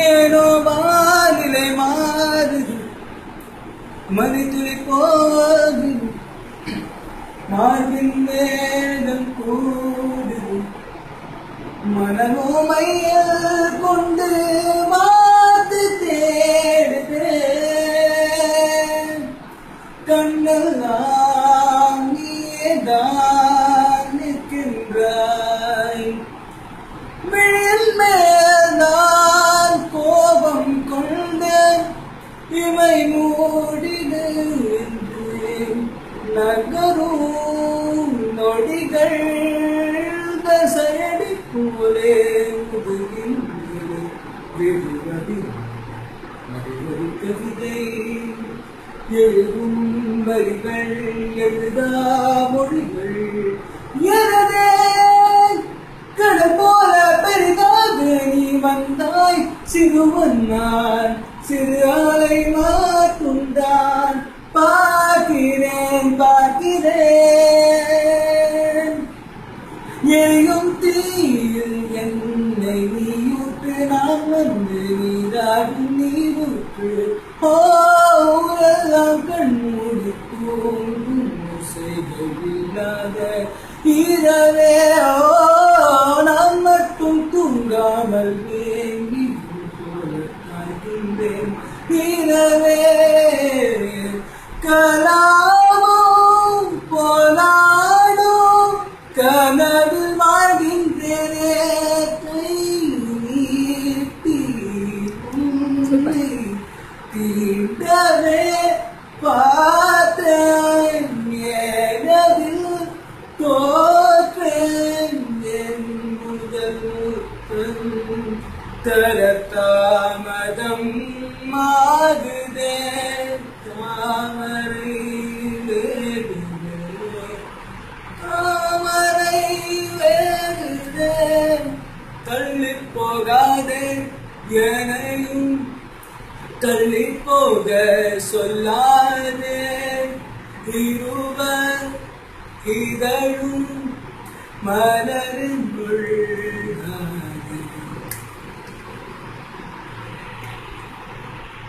ஏனோ வானிலை மாறுது, மணித்துளி போகுது, மார்பின் வேகம் கூடுது, மனமோ மையல் கொண்டு மாத்து தேடுது, கண்ணெல்லாம் நீதான் நிற்கின்றாய், விழியில் மேல் நான் கோபம் கொண்டு இமை மூடிடு என்று நகரும் நொடிகள் தசையடி போலே முதுகின்றது வெறுவதி மறுவரி கவிதை எழுதும் வரிகள் எழுதா மொழிகள் எனதே கடல் போல பெரிதாக நீ வந்தாய், சிறுவன் நான் சிறு ஆலை மாட்டுந்தான் பார்க்கிறேன் பார்க்கிறேன், எரியும் தீயில் என்னை நீயூற்று, நான் வந்து நீராடும் நீரூற்று, ஓரெல்லாம் கண்மூடி தூங்கும் ஓசைகள் இல்லாத இரவே, நான் மட்டும் தூங்காமல் வேங்கி போல காய்கின்றேன் இரவே, கலாமும் போலாடும் கனவில் வாழ்கின்றேனே, கை நீட்டி உன்னை தீண்டவே பார்த்தேன், ஏனதில் தோற்றேன் என் முதல் முத்தம் தர தாமதம் ஆகுதே, தாமரை வேகுதே, தாமரை வேகுதே, தள்ளி போகாதே எனையும் தள்ளி போக சொல்லாதே, இருவர் இதழும் மலரின்